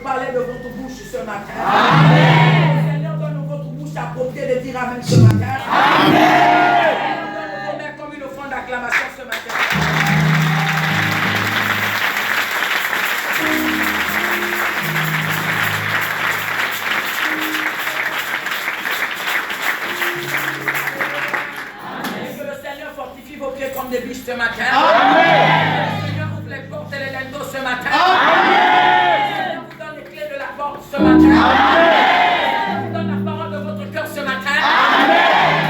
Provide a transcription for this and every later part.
Parlez de votre bouche ce matin. Amen. Seigneur, donne votre bouche appropriée de dire Amen ce matin. Amen. Donne vos mains comme une offrande d'acclamation ce matin. Amen. Que le Seigneur fortifie vos pieds comme des biches ce matin. Amen. Que le Seigneur ouvre les portes et les linteaux ce matin. Amen. Ce matin. Amen. Seigneur vous donne la parole de votre cœur ce matin. Amen.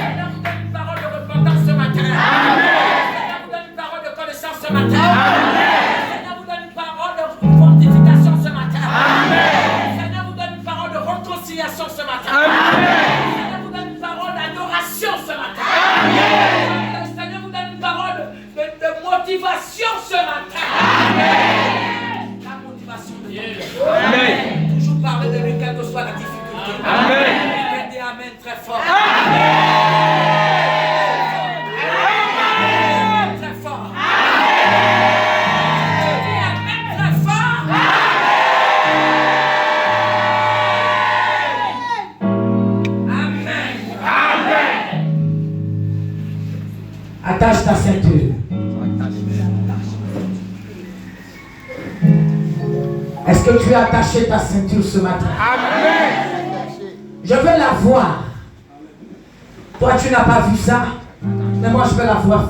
Seigneur vous donne une parole de repentance ce matin. Amen. Seigneur vous donne une parole de connaissance ce matin. Amen. Seigneur vous donne une parole de fortification ce matin. Amen. Seigneur vous donne une parole de réconciliation ce matin. Amen. Seigneur vous donne une parole d'adoration ce matin. Amen. Seigneur vous donne une parole de motivation ce matin. Amen. La motivation de Dieu. Amen. Parlez de lui, quelle que soit la difficulté. Amen. Dis Amen très fort. Amen. Amen très fort. Amen. Dis Amen très fort. Amen. Amen. Attache ta ceinture. Est-ce que tu as attaché ta ceinture ce matin? Amen. Je veux la voir. Toi, tu n'as pas vu ça, mais moi, je veux la voir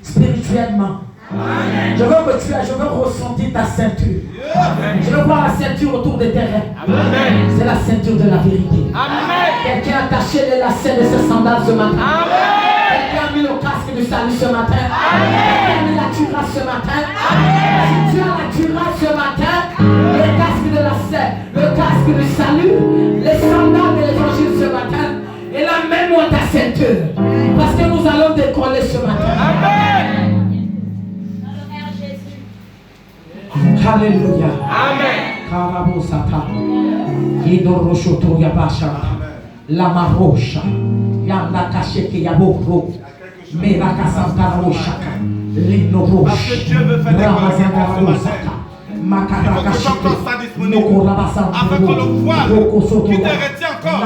spirituellement. Amen. Je veux ressentir ta ceinture. Amen. Je veux voir la ceinture autour des terrains. C'est la ceinture de la vérité. Quelqu'un a attaché les lacets de ses sandales ce matin. Quelqu'un a mis le casque du salut ce matin. Quelqu'un a mis la cuirasse ce matin. Si tu as la cuirasse ce matin, le casque de le casque du salut, les sandales de l'évangile ce matin, et la même moi ta ceinture. Parce que nous allons décoller ce matin. Amen. Alléluia. Amen. Karabosata. Idoroshoto yabasha. La marosha. Yanda kasheke yaboro. Meraka santara roshaka. Lino rosh. Parce que Dieu veut faire décoller quelqu'un ce matin. Il faut que ton corps soit disponible afin que le voile qui te retient encore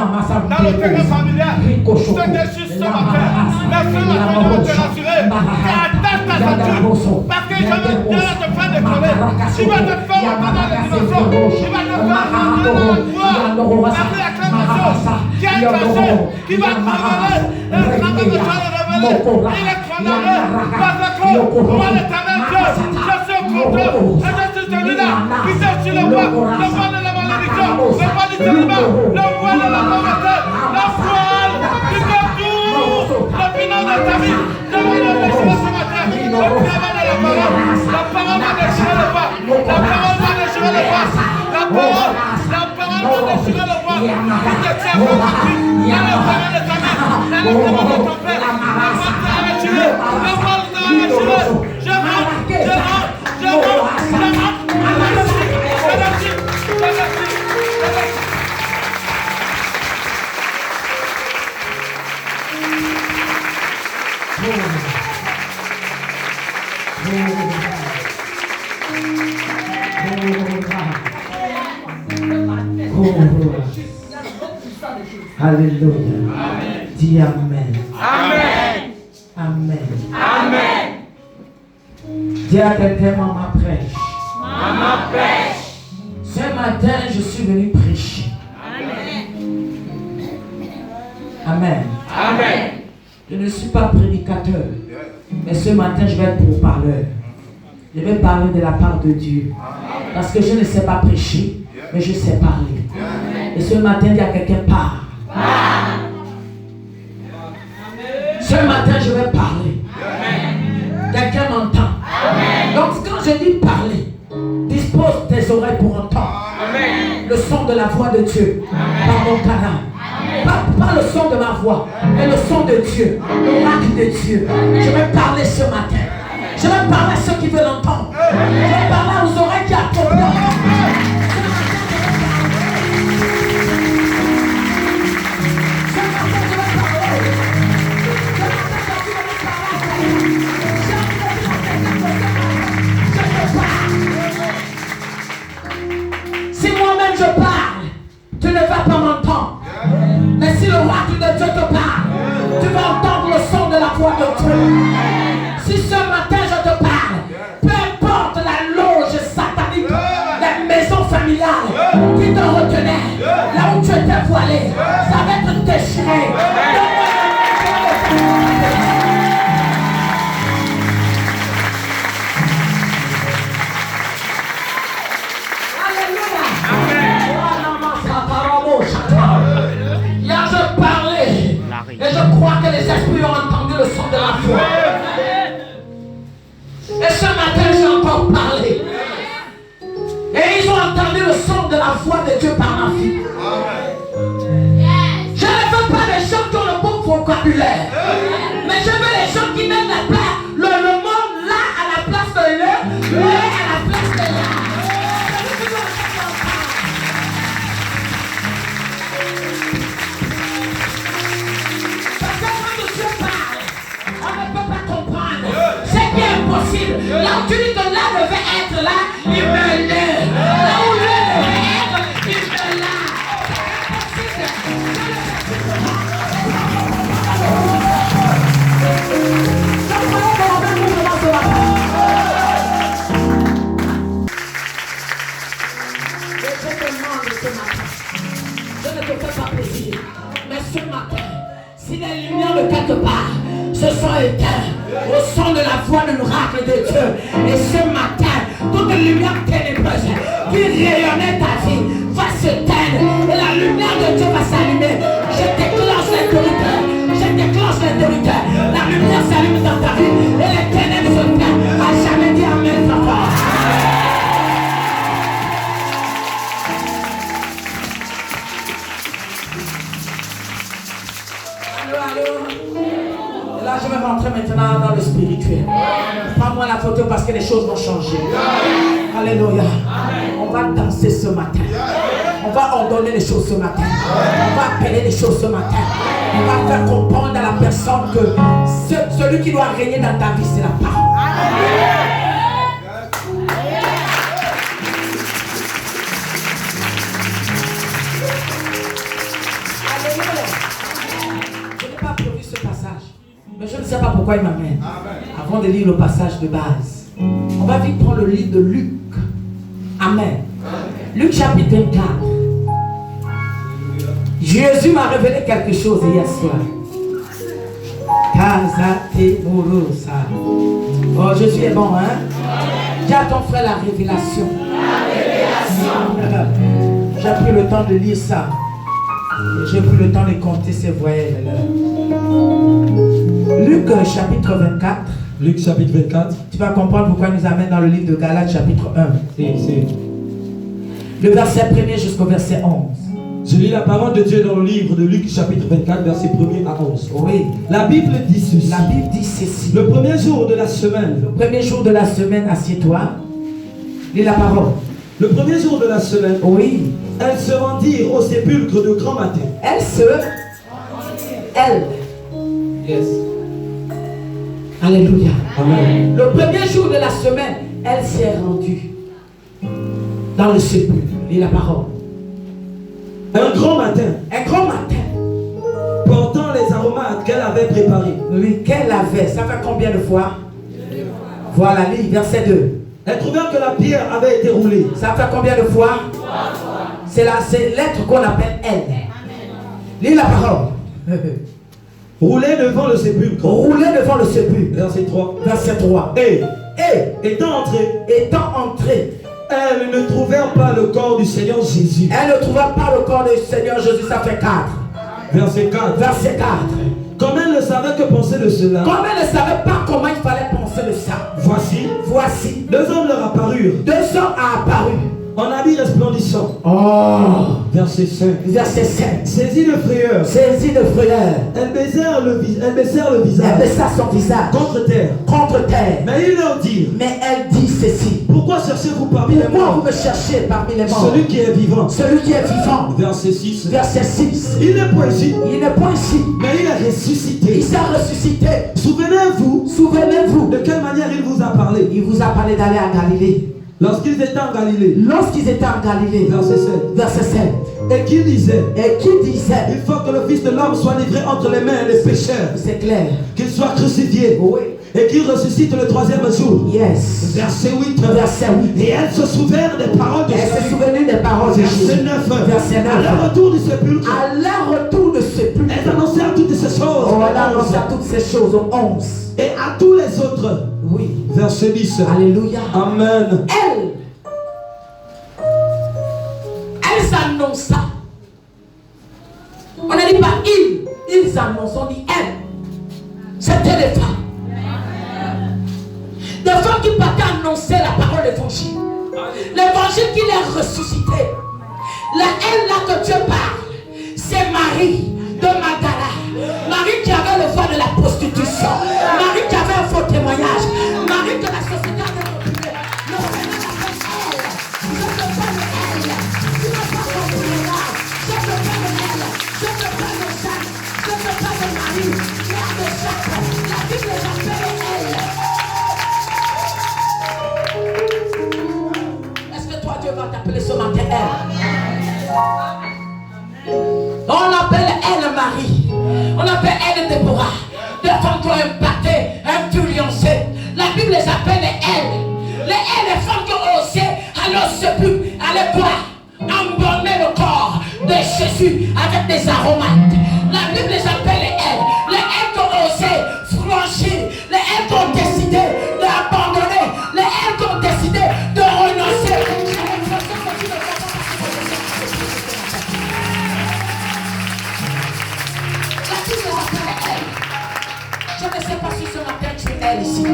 dans le terrain familial se déchire ce matin. Laisse-le matin de te rassurer. Attache ta ceinture parce que Dieu va te faire décoller. Tu vas te faire entendre dans les dimensions. Tu vas te faire entendre dans la gloire. Avec l'acclamation qui a une personne qui va te révéler. Et quand tu vas le révéler, il est condamné parce que moi l'éternel Dieu, je suis au compteur et je suis celui-là qui s'est sur le voile de la malédiction, le voile du célibat, le voile de la pauvreté, le voile qui fait tout le final de ta vie. Je vais le déchirer ce matin. Le travail de la parole va déchirer le voile. La parole va déchirer le voile. La parole va déchirer le voile. Qui te tient contre lui. Dans le travail de ta vie, dans le travail de ton père. Le voile sera déchiré. Le voile sera déchiré. Je rentre, je rentre, je rentre, je rentre. Alléluia. Dis Amen. Amen. Amen. Amen. Dis à quelqu'un, maman prêche. Maman prêche. Ce matin, je suis venu prêcher. Amen. Amen. Je ne suis pas prédicateur. Mais ce matin, je vais être pourparleur. Je vais parler de la part de Dieu. Parce que je ne sais pas prêcher, mais je sais parler. Et ce matin, il y a quelqu'un parle. Ce matin, je vais parler. Quelqu'un m'entend. Donc, quand je dis parler, dispose tes oreilles pour entendre le son de la voix de Dieu par mon canal. Pas le son de ma voix, mais le son de Dieu, l'oracle de Dieu. Je vais parler ce matin. Je vais parler à ceux qui veulent entendre. Je vais parler aux oreilles qui attendent. Si moi-même vas pas m'entendre. Mais si le roi de Dieu te parle, tu vas entendre le son de la voix de Dieu. Si ce matin je te parle, peu importe la loge satanique, la maison familiale qui te retenait, là où tu étais voilé, ça va être déchiré. Hier je parlais et je crois que les esprits ont entendu le son de la voix. Et ce matin j'ai encore parlé. Et ils ont entendu le son de la voix de Dieu par ma vie. Je ne veux pas les gens qui ont le bon vocabulaire. Mais je veux les gens qui mettent le monde là à la place de le à la place de là. Possible. Là où tu dis que là devait être là, il me l'est. Là où là devait être, il me l'a. Je te demande ce matin, je ne te fais pas plaisir, mais ce matin, si les lumières de quelque part se sont éteintes au son de la voix de l'oracle de Dieu, et ce matin, toute lumière ténébreuse qui rayonnait ta vie va s'éteindre et la lumière de Dieu va s'allumer. Je déclenche l'autorité, la lumière s'allume dans ta vie et les ténèbres se perdent. À jamais dit amen, papa. Allô. Et là, je vais rentrer maintenant dans le spirituel. Prends-moi la photo parce que les choses vont changer. Alléluia. On va danser ce matin. On va ordonner les choses ce matin. On va appeler les choses ce matin. On va faire comprendre à la personne que celui qui doit régner dans ta vie, c'est la parole. Mais je ne sais pas pourquoi il m'amène. Avant de lire le passage de base, on va vite prendre le livre de Luc. Amen. Luc chapitre 24. Jésus m'a révélé quelque chose hier soir. Oh, Jésus est bon, hein? Dis à ton frère la révélation. J'ai pris le temps de lire ça. J'ai pris le temps de compter ces voyelles. Luc chapitre 24. Luc chapitre 24. Tu vas comprendre pourquoi il nous amène dans le livre de Galates chapitre 1. Le verset 1er jusqu'au verset 11. Je lis la parole de Dieu dans le livre de Luc chapitre 24 verset 1er à 11. Oui. La Bible dit ceci. La Bible dit ceci. Le premier jour de la semaine. Le premier jour de la semaine, assieds-toi. Lis la parole. Le premier jour de la semaine. Oui. Elles se rendirent au sépulcre de grand matin. Elle. Yes. Alléluia. Amen. Le premier jour de la semaine, elle s'est rendue dans le sépulcre. Lis la parole. Un grand matin. Un grand matin. Portant les aromates qu'elle avait préparés. Oui, qu'elle avait. Ça fait combien de fois? Voilà, lis verset 2. Elles trouvèrent que la pierre avait été roulée. Ça fait combien de fois? C'est l'être qu'on appelle elle. Lis la parole. Roulée devant le sépulcre. Roulée devant le sépulcre. Verset 3. Verset 3. Et étant entrée, elles ne trouvèrent pas le corps du Seigneur Jésus. Elle ne trouva pas le corps du Seigneur Jésus. Ça fait 4. Verset 4. Verset 4. Comme elle ne savait que penser de cela. Comme elle ne savait pas comment il fallait penser de ça. Voici. 2 hommes leur apparurent. 2 hommes apparus. En habit resplendissant. Oh. Verset 5. Verset 5. Saisis de frayeur. Elle baissèrent le visage. Elle baissa son visage. Contre terre. Mais il leur dit. Mais elle dit ceci. Pourquoi cherchez-vous parmi les morts? Pourquoi vous me cherchez parmi les morts? Celui qui est vivant. Verset 6. Il n'est point ici. Mais il est ressuscité. Il s'est ressuscité. Souvenez-vous. De quelle manière il vous a parlé? Il vous a parlé d'aller à Galilée. Lorsqu'ils étaient en Galilée. Verset 7. Et qui disait, il faut que le Fils de l'homme soit livré entre les mains des pécheurs. C'est clair. Qu'il soit crucifié. Oui. Et qu'il ressuscite le 3e jour. Yes. Verset 8. Et elles se souvinrent des paroles de Jésus. Verset 9. À leur retour du sépulcre. Elles annoncèrent toutes ces choses. Elles annoncèrent toutes ces choses au 11. Et à tous les autres. Oui. Verset 10. Alléluia. Amen. Elles annoncent ça. On ne dit pas ils annoncent, on dit elles. C'était les femmes. Des femmes qui partaient annoncer la parole de l'évangile. L'évangile qui les ressuscité. La elle là que Dieu parle, c'est Marie de Magdala. Marie qui avait le voix de la prostitution. Marie qui avait un faux témoignage. Marie que la société avait reculé. Le Seigneur appelle elle. Je te parle de elle. Tu n'as pas compris là. Je te parle de elle. Je te parle de Jacques. Je te parle de Marie. Mère de Jacques. La Bible les appelle elle. Est-ce que toi Dieu va t'appeler ce matin elle? On appelle elle Marie. On appelle elle Déborah. Des femmes qui ont impacté, influencé. La Bible les appelle les femmes qui ont osé aller au sépulcre, aller boire, embaumer le corps de Jésus avec des aromates. La Bible les appelle les elles qui ont osé franchir, les elles qui ont décidé d'abandonner, les elles qui ont décidé de renoncer. Je ne sais pas si ce matin tu es elle ici.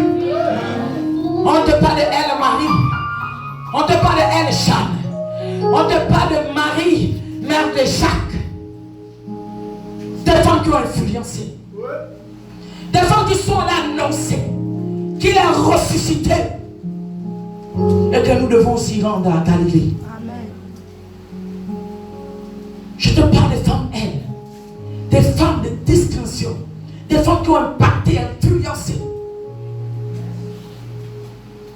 On te parle de elle Marie. On te parle de elle Jeanne. On te parle de Marie, mère de Jacques. Des femmes qui ont influencé. Des femmes qui sont là annoncées. Qui l'ont ressuscité. Et que nous devons s'y rendre à Galilée. Amen. Je te parle des femmes elles. Des femmes de distinction. Des femmes qui ont impacté, influencé.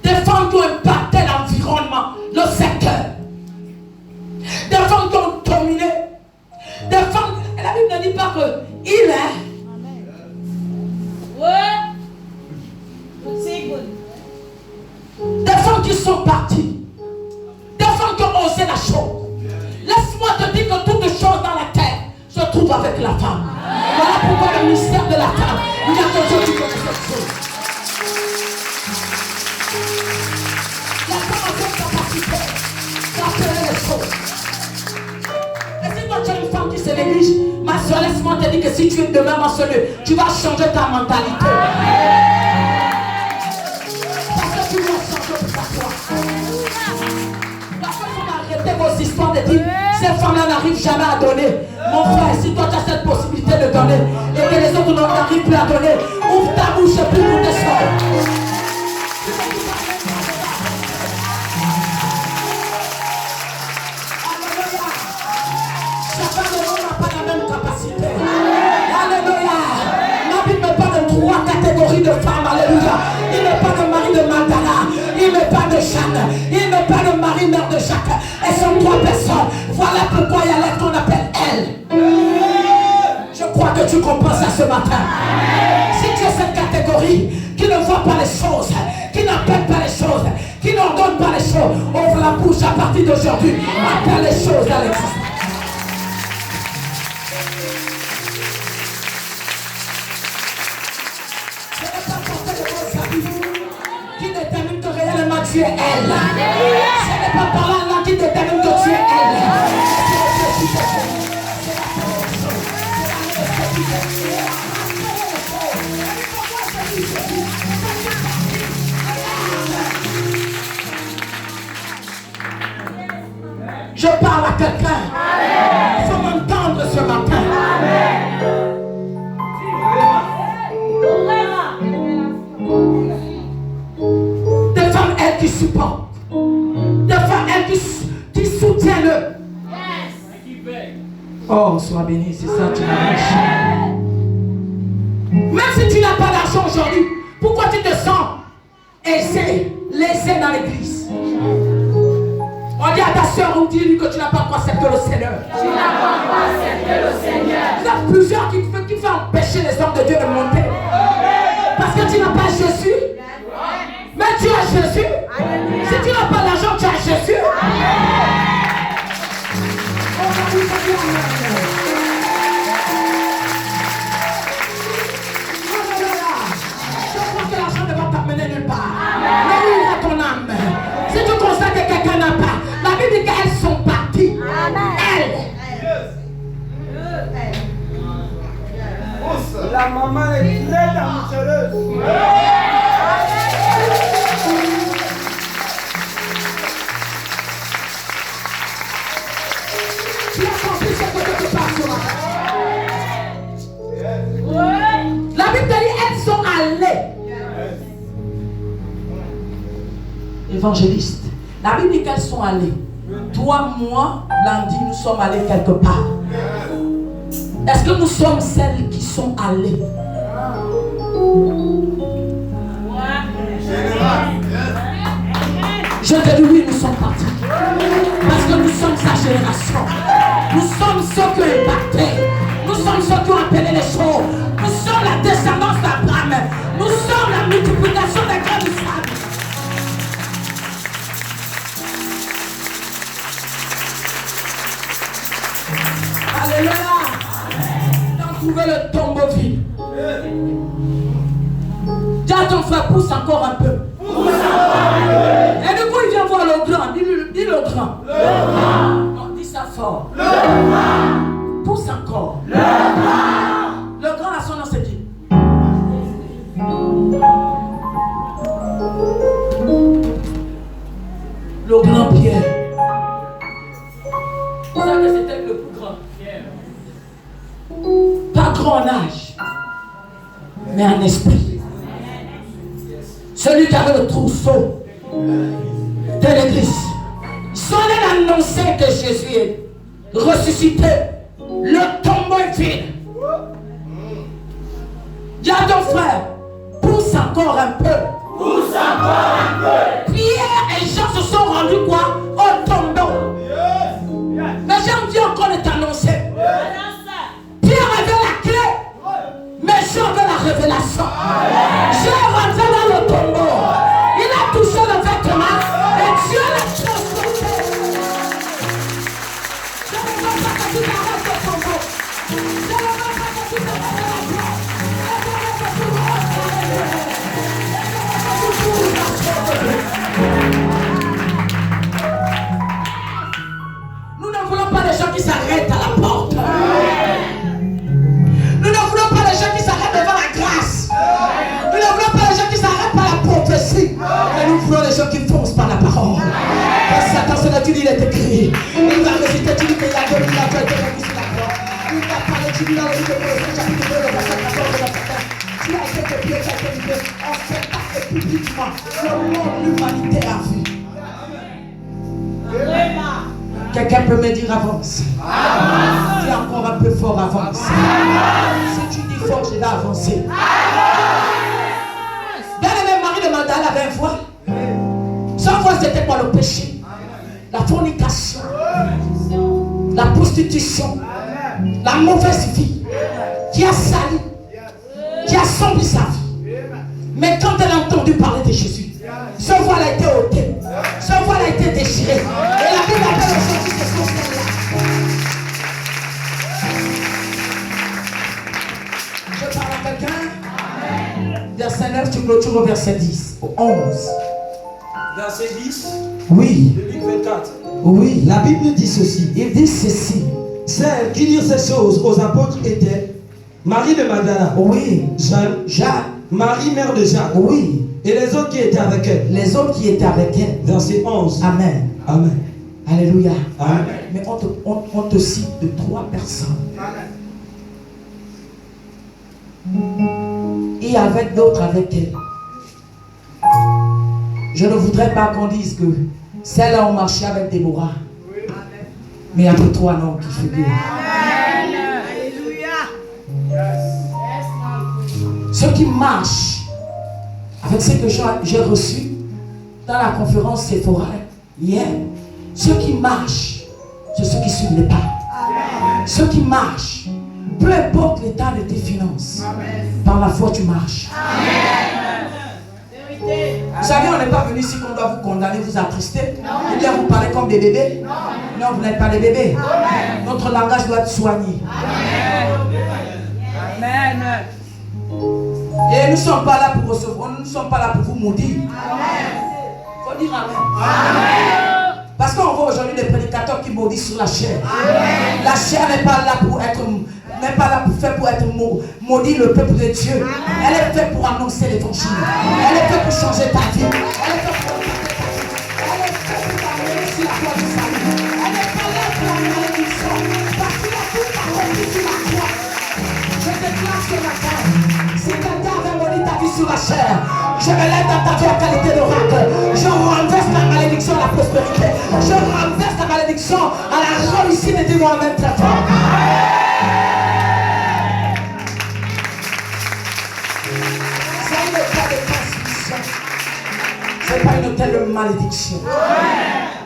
Des femmes qui ont impacté l'environnement, le secteur. Des femmes qui ont dominé. Des femmes, la Bible ne dit pas que il est. Des femmes qui sont parties. Des femmes qui ont osé la chose. Laisse-moi te dire que toutes les choses dans la terre se trouvent avec la femme. Voilà pourquoi le mystère de la femme, il y a que Dieu qui connaît cette chose. La femme a cette capacité d'appeler les choses. Et si toi tu es une femme qui se néglige, ma soeur, laisse-moi te dire que si tu es demain mentionné, tu vas changer ta mentalité. Parce que tu dois changer pour toi. Parce qu'il faut arrêter vos histoires de dire ces femmes-là n'arrivent jamais à donner. Mon frère, si toi tu as cette possibilité de donner et que les autres n'arrivent plus à donner, ouvre ta bouche et prie pour tes soeurs. Alléluia. Chacun de nous n'a pas la même capacité. Alléluia. La Bible ne parle de 3 catégories de femmes. Alléluia. Il ne parle de Marie de Magdala. Il ne parle de Jeanne. Il ne parle de Marie, mère de Jacques. Elles sont 3 personnes. Voilà pourquoi il y a l'air qu'on appelle elle. Je crois que tu comprends ça ce matin. Si tu es cette catégorie qui ne voit pas les choses, qui n'appelle pas les choses, qui n'ordonne pas les choses, ouvre la bouche à partir d'aujourd'hui. Appelle les choses dans l'existence. Ce n'est pas porter de vos habits qui détermine que réellement tu es elle. Ce n'est pas par là qui détermine que tu es elle. Je parle à quelqu'un. Il faut m'entendre ce matin. Des femmes, elles qui supportent. Des femmes, elles qui soutiennent. Oh, sois béni, c'est ça, tu m'as riche. Même si tu n'as pas d'argent aujourd'hui, pourquoi tu te sens lésé dans l'église? On dit à ta soeur, on dit que tu n'as pas encore accepté le Seigneur. Tu n'as pas encore accepté le Seigneur. Il y a plusieurs qui font empêcher les hommes de Dieu de monter. Parce que tu n'as pas Jésus. Mais tu as Jésus. Si tu n'as pas l'argent, tu as Jésus. Je crois que l'argent ne va t'amener nulle part. Mais il a ton âme. Si tu constates que quelqu'un n'a pas, la Bible dit qu'elles sont parties. Elles. La maman est très dangereuse. Tu as compris ce que tu passes ce matin. La Bible dit elles sont allées. Évangéliste. La Bible dit qu'elles sont allées. Toi, moi, lundi, nous sommes allés quelque part. Est-ce que nous sommes celles qui sont allées? Je te dis oui, nous sommes partis. Parce que nous sommes sa génération. Nous sommes ceux qui ont impacté. Nous sommes ceux qui ont appelé les choses. Nous sommes la descendance d'Abraham. Nous sommes la multiplication des grands femmes. Alléluia. Trouver le tombeau vide. Dis à ton frère, pousse encore un peu. Et du coup, il vient voir le grand. Dis le grand. Non, dis ça fort. Pousse encore. Le grand a son nom, c'est qui? Le grand Pierre. Vous savez que c'était le plus grand. Pas grand en âge, mais en esprit. Celui qui avait le trousseau de l'église. Son annonçait que Jésus est ressuscité. Le tombeau est vide. Dis à ton frère, pousse encore un peu. Pousse encore un peu. Pierre et Jean se sont rendus quoi? Au tombeau. Mais Jean dit encore de t'annoncer. Pierre avait la clé, mais Jean avait la révélation. Jean rentré dans le tombeau. Il a touché le vêtement et Dieu l'a transporté. Je ne veux pas que tu t'arrêtes au tombeau. Je ne veux pas que tu t'arrêtes à la gloire. Je veux que tu rentres dans les lieux. Nous ne voulons pas les gens qui s'arrêtent à la porte. Nous ne voulons pas les gens qui s'arrêtent devant la grâce. Nous ne voulons pas les gens qui s'arrêtent par la prophétie. Mais nous voulons les gens qui foncent par la parole. Parce que Satan, c'est là tu dis, il est écrit. Il va réciter, tu dis qu'il y a deux mille ans, sur la croix. Il va parler, tu dis dans le livre de Colossiens, chapitre 2, le verset 14 de la Satan. Tu as été copié, tu as été livré. On fait passer publiquement. Le monde, l'humanité a vu. Quelqu'un peut me dire avance. Dis encore un peu fort, avance. Si tu dis fort, je vais avancer. Bien-aimé, Marie de Magdala avait un voile. Son voile, c'était quoi? Le péché, la fornication, la prostitution, la mauvaise vie qui a sali, qui a sombré sa vie. Mais quand elle a entendu parler de Jésus, ce voile a été ôté, ce voile a été déchiré. Et la Bible appelle aujourd'hui de son là. Je parle à quelqu'un. Verset 9, tu clôtures au verset 10, au 11. Verset 10. Oui. De Luc 24. Oui. La Bible dit ceci. Il dit ceci. Celles qui dirent ces choses aux apôtres étaient Marie de Magdala. Oui. Jacques. Marie, mère de Jacques. Oui. Et les autres qui étaient avec elle. Les autres qui étaient avec elle. Verset 11. Amen. Amen. Alléluia. Amen. Mais on te cite de 3 personnes. Et avec d'autres avec elle. Je ne voudrais pas qu'on dise que celles-là ont marché avec Déborah. Mais il y a que 3 noms qui figurent. Ceux qui marchent avec ce que j'ai reçu dans la conférence Sephora hier, ceux qui marchent, c'est ceux qui suivent les pas. Ceux qui marchent, peu importe l'état de tes finances, par la foi tu marches. Vous savez, on n'est pas venu ici qu'on doit vous condamner, vous attrister. Ou bien vous parlez comme des bébés. Non, vous n'êtes pas des bébés. Notre langage doit être soigné. Amen. Et nous ne sommes pas là pour recevoir, nous ne sommes pas là pour vous maudire. Il faut dire amen. Parce qu'on voit aujourd'hui des prédicateurs qui maudissent sur la chair. La chair n'est pas là pour être, n'est pas là pour faire pour être maudit le peuple de Dieu. Elle est faite pour annoncer l'évangile. Elle est faite pour changer ta vie. Elle est faite pour elle est faite pour t'amener sur la croix du salut. Elle n'est pas là pour la malédiction. Parce qu'il a tout accompli sur la croix. Je déclare ce matin, si quelqu'un avait maudit ta vie sur la chair, je me lève dans ta vie en qualité d'oracle. Je renverse la malédiction à la prospérité. Je renverse la malédiction à la réussite de Dieu en même très fort. C'est une état de transmission. Ce n'est pas une telle malédiction.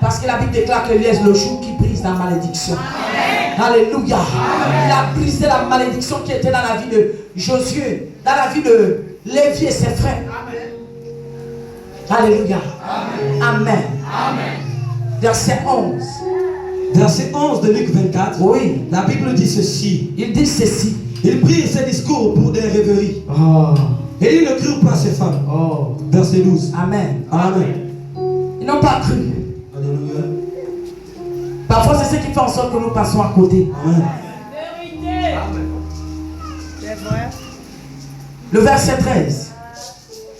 Parce que la Bible déclare que est le jour qui brise la malédiction. Alléluia. Il a brisé la malédiction qui était dans la vie de Josué, dans la vie de Lévi et ses frères. Alléluia. Amen. Verset 11. Verset 11 de Luc 24. Oui. La Bible dit ceci. Il dit ceci. Il prit ses discours pour des rêveries. Et ils ne crurent pas ces femmes. Verset 12. Amen. Amen. Ils n'ont pas cru. Alléluia. Parfois, c'est ce qui fait en sorte que nous passons à côté. Amen. Le verset 13.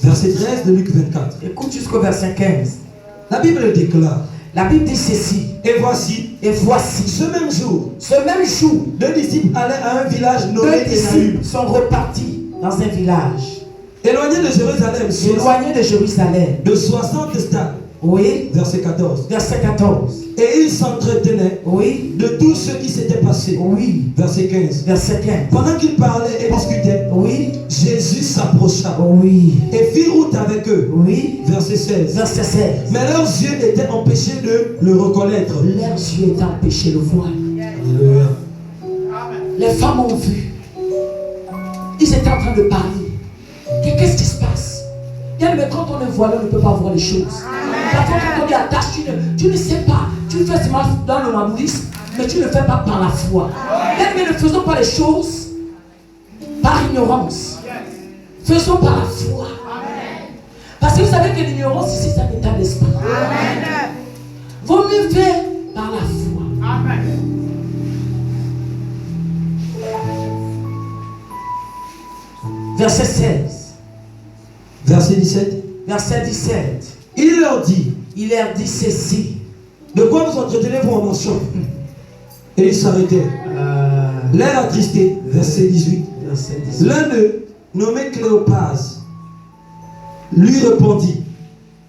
Verset 13 de Luc 24. Écoute jusqu'au verset 15. La Bible déclare. La Bible dit ceci. Et voici, Ce même jour, deux disciples allaient à un village nommé deux disciples Emmaüs, sont repartis dans un village éloigné de Jérusalem, éloigné de Jérusalem. de 60 stades. Oui. Verset 14. Verset 14. Et ils s'entretenaient Oui. de tout ce qui s'était passé. Oui. Verset 15. Verset 15. Pendant qu'ils parlaient et discutaient, Oui. Jésus s'approcha Oui. et fit route avec eux. Oui. Verset 16. Verset 16. Mais leurs yeux étaient empêchés de le reconnaître. Leurs yeux étaient empêchés de le voir. Alléluia. Les femmes ont vu. Ils étaient en train de parler. Qu'est-ce qui se passe? Bien, mais quand on est voilé, on ne peut pas voir les choses. Parfois, quand on est attaché, tu ne sais pas. Tu le fais seulement dans le mamoulisme, mais tu ne le fais pas par la foi. Bien, mais ne faisons pas les choses par ignorance. Faisons par la foi. Parce que vous savez que l'ignorance ici, c'est un état d'esprit. Vaut mieux faire par la foi. Verset 16. Verset 17. Verset 17. Il leur dit, ceci. de quoi vous entretenez-vous en marchant? Et ils s'arrêtaient. L'air attristé. Verset 18. Verset 18. L'un d'eux, nommé Cléopas, lui répondit,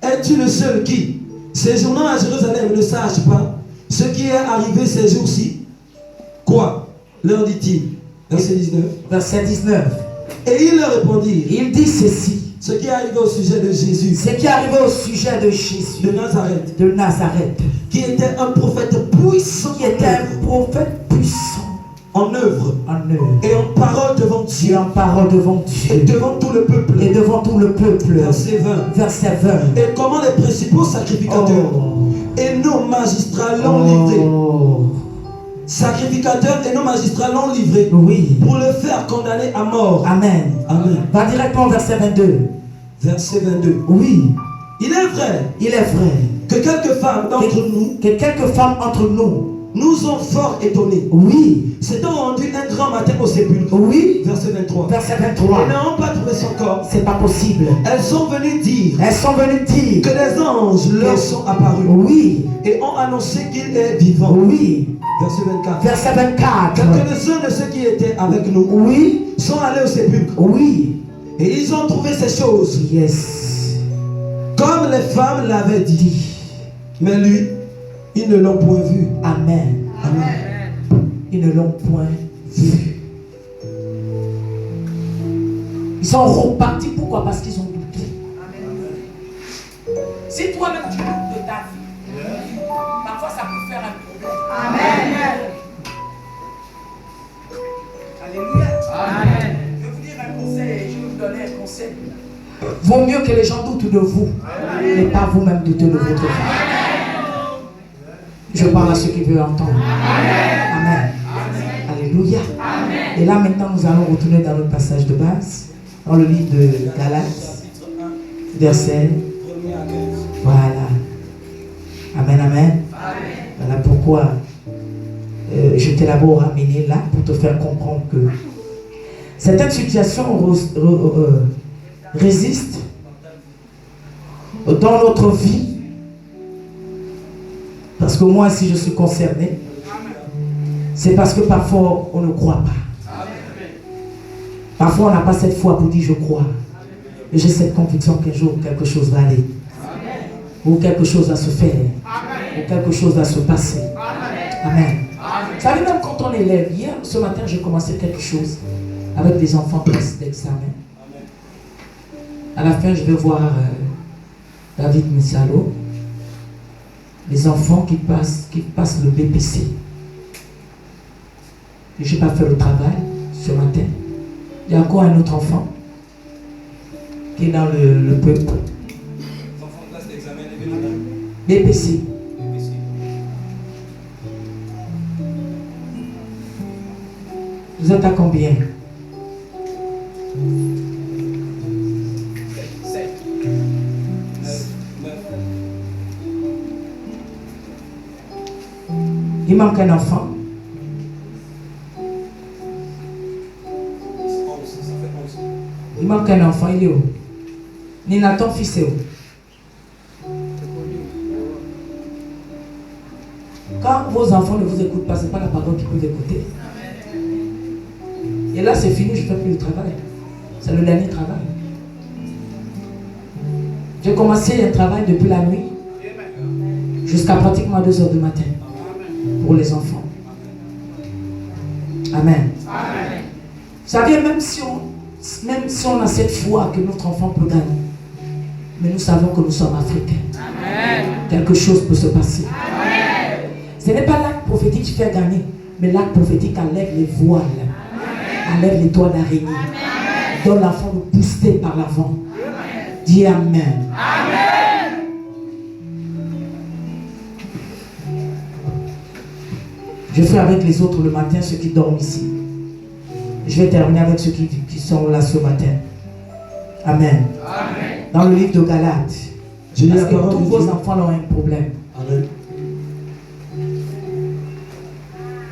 es-tu le seul qui, séjournant à Jérusalem, ne sache pas ce qui est arrivé ces jours-ci? Quoi? Leur dit-il. Verset 19. Verset 19. Et ils leur répondirent, Il dit ceci. ce qui est arrivé au sujet de Jésus, Ce qui est arrivé au sujet de Jésus de Nazareth, de Nazareth, qui était un prophète puissant, qui était un prophète puissant en œuvre en œuvre et en parole devant Dieu et en parole devant et Dieu devant tout le peuple. et devant tout le peuple. Verset 20. Verset 20. Et comment les principaux sacrificateurs et nos magistrats l'ont livré. Sacrificateurs et nos magistrats l'ont livré Oui. pour le faire condamner à mort. Amen. Amen. Va directement au verset 22. Verset 22. Oui. Il est vrai Il est vrai que quelques femmes d'entre nous que quelques femmes entre nous ont fort étonnés. oui, S'étant rendues un grand matin au sépulcre. oui, Verset 23. verset Et 23. n'ayant pas trouvé son corps, C'est pas possible. elles sont venues dire Elles sont venues dire que des anges leur sont apparus oui, et ont annoncé qu'il est vivant. oui, Verset 24. verset 24. Quelques-uns de ceux qui étaient avec nous Oui, sont allés au sépulcre oui, et ils ont trouvé ces choses yes, comme les femmes l'avaient dit. Mais lui, ils ne l'ont point vu. amen. Amen. Ils ne l'ont point vu. Ils sont repartis. Pourquoi? Parce qu'ils ont douté. Si toi-même tu doutes de ta vie, parfois ça peut faire un problème. Amen. Alléluia. Amen. Je vais vous dire un conseil, je vais vous donner un conseil. Vaut mieux que les gens doutent de vous, mais pas vous-même douter de votre vie. Je parle à ceux qui veulent entendre. Amen. Alléluia. Et là maintenant nous allons retourner dans notre passage de base, dans le livre de Galates, verset. Voilà. Amen, amen. Voilà pourquoi je t'ai d'abord ramené là pour te faire comprendre que certaines situations résistent dans notre vie. Parce que moi, si je suis concerné, c'est parce que parfois on ne croit pas. Parfois on n'a pas cette foi pour dire je crois. Et j'ai cette conviction qu'un jour quelque chose va aller. Ou quelque chose va se faire. Ou quelque chose va se passer. Amen. Vous savez, même quand on est élève, hier, ce matin, j'ai commencé quelque chose avec des enfants d'examen. À la fin, je vais voir David Missalo, les enfants qui passent le BPC. Je n'ai pas fait le travail ce matin. Il y a encore un autre enfant qui est dans le peuple. Les enfants de classe d'examen, BPC. Vous êtes à combien? 7, 9. Il manque un enfant. 11, ça fait 11. Il manque un enfant, il est où? Nina, ton fils est où? Quand vos enfants ne vous écoutent pas, ce n'est pas la parole qui peut vous écouter. Et là, c'est fini, je ne fais plus le travail. C'est le dernier travail. J'ai commencé un travail depuis la nuit jusqu'à pratiquement 2 h du matin pour les enfants. Amen. Vous savez, même si on a cette foi que notre enfant peut gagner, mais nous savons que nous sommes africains. Quelque chose peut se passer. Ce n'est pas l'acte prophétique qui fait gagner, mais l'acte prophétique enlève les voiles, enlève les toits d'araignée, donne l'enfant de booster par l'avant. Dis Amen. Je fais avec les autres le matin, ceux qui dorment ici. Je vais terminer avec ceux qui sont là ce matin. Amen. Dans le livre de Galates, parce que tous vos enfants ont un problème. Amen.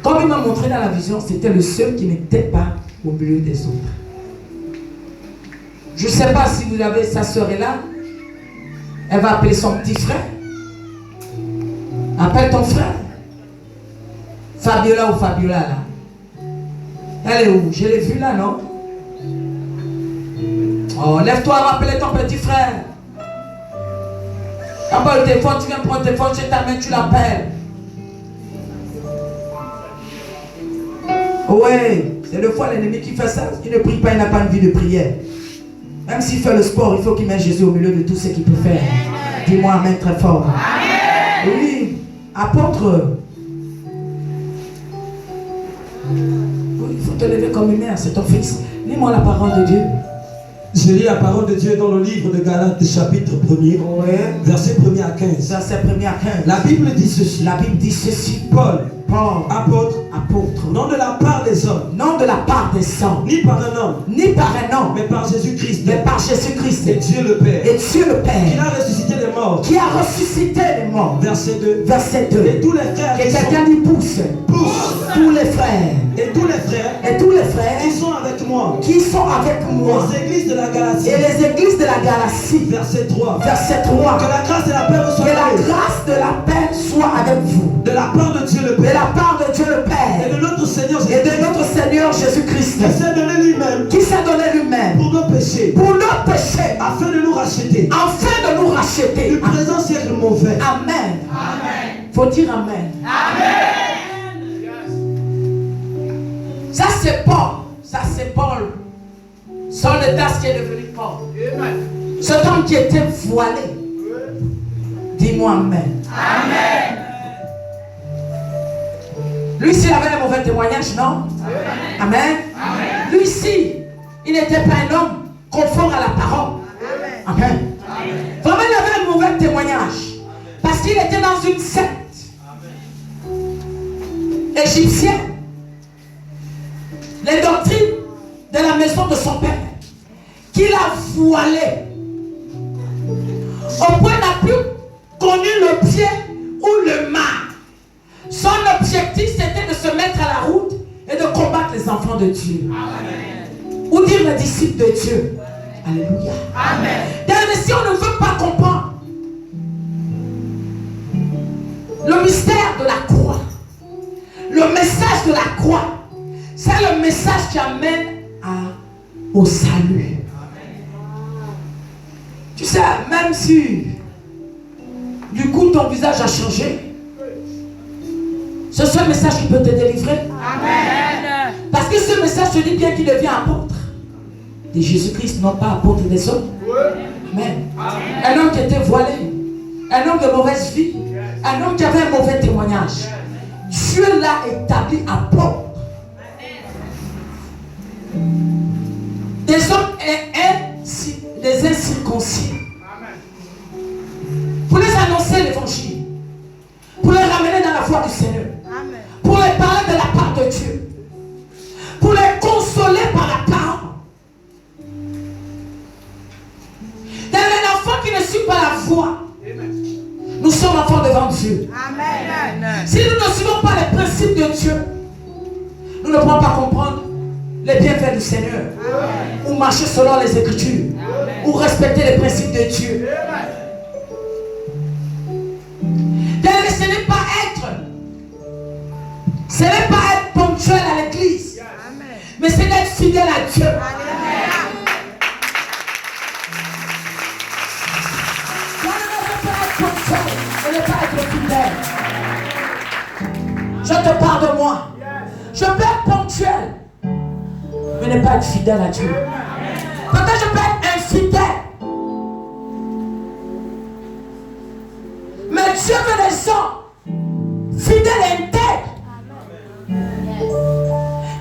Comme il m'a montré dans la vision, c'était le seul qui n'était pas au milieu des autres. Je ne sais pas si vous avez sa soeur est là. Elle va appeler son petit frère. Appelle ton frère. Fabiola ou Fabiola là. Elle est où? Je l'ai vue là, non? Oh, lève-toi, va appeler ton petit frère. Quand le téléphone, tu viens prendre le téléphone chez ta main, tu l'appelles. Oui, c'est le fois l'ennemi qui fait ça. Il ne prie pas, il n'a pas une vie de prière. Même s'il fait le sport, il faut qu'il mette Jésus au milieu de tout ce qu'il peut faire. Dis-moi amen très fort. Amen. Oui, apôtre. Oui, il faut te lever comme une mère, c'est ton fils. Lis-moi la parole de Dieu. Je lis la parole de Dieu dans le livre de Galates, chapitre 1er, verset 1er à 15. Verset 1er à 15. La Bible dit ceci. La Bible dit ceci. Paul, apôtre, non de la part des hommes, non de la part des hommes, ni par un homme, mais par Jésus-Christ, et Dieu le Père, qui a ressuscité les morts, verset 2, et tous les frères, et quelqu'un dit pousse, tous les frères, et tous les frères, qui sont avec moi, les églises de la Galatie, et les églises de la Galatie, verset 3, que la grâce et la paix soient avec vous, de la part de Dieu le de Père, la part de Dieu le Père, et de notre Seigneur Jésus-Christ, qui s'est donné lui-même, pour nos péchés, afin de nous racheter, du présent siècle mauvais. Amen. Faut dire Amen. Ça c'est Paul. Saul de Tarse qui est devenu Paul. Cet homme qui était voilé. Dis-moi Amen. Amen. Lui aussi il avait un mauvais témoignage, non? Amen. Lui aussi, il n'était pas un homme conforme à la parole. Amen. Vraiment, il avait un mauvais témoignage. Parce qu'il était dans une secte égyptienne. Les doctrines de la maison de son père, qu'il a voilé. Au point n'a plus connu le pied ou le mal. Son objectif c'était de se mettre à la route et de combattre les enfants de Dieu. Amen. Ou dire les disciples de Dieu. Alléluia. Amen. Mais si on ne veut pas comprendre le mystère de la croix, le message de la croix, c'est le message qui amène au salut. Tu sais, même si du coup ton visage a changé, c'est ce message qui peut te délivrer. Amen. Parce que ce message te dit bien qu'il devient apôtre de Jésus-Christ, non pas apôtre des hommes. Amen. Un homme qui était voilé, un homme de mauvaise vie, un homme qui avait un mauvais témoignage. Dieu l'a établi apôtre. Des hommes des incirconcis. Pour les annoncer l'évangile. Pour les ramener dans la foi du Seigneur. Amen. Pour les parler de la part de Dieu. Pour les consoler par la parole. Dans un enfant qui ne suit pas la voie. Nous sommes enfants devant Dieu. Amen. Si nous ne suivons pas les principes de Dieu, nous ne pourrons pas comprendre les bienfaits du Seigneur. Amen. Ou marcher selon les Écritures. Amen. Ou respecter les principes de Dieu. Amen. Ce n'est pas être ponctuel à l'église. Amen. Mais c'est d'être fidèle à Dieu. Amen. Je ne veux pas être ponctuel, je ne veux pas être fidèle. Je te parle de moi. Je peux être ponctuel, mais ne pas être fidèle à Dieu. Peut-être je peux être infidèle, mais Dieu veut des gens fidèles et intègres.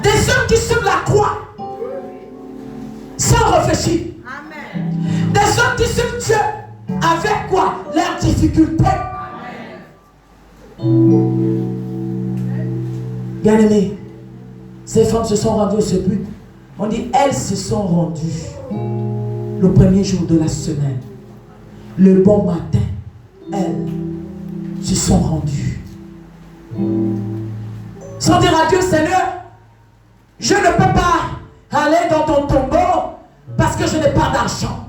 Des hommes qui suivent la croix sans réfléchir. Amen. Des hommes qui suivent Dieu avec quoi? Leurs difficultés. Bien-aimés, ces femmes se sont rendues à ce but. On dit elles se sont rendues le premier jour de la semaine. Le bon matin, elles se sont rendues. Sans dire à Dieu, Seigneur, je ne peux pas aller dans ton tombeau parce que je n'ai pas d'argent.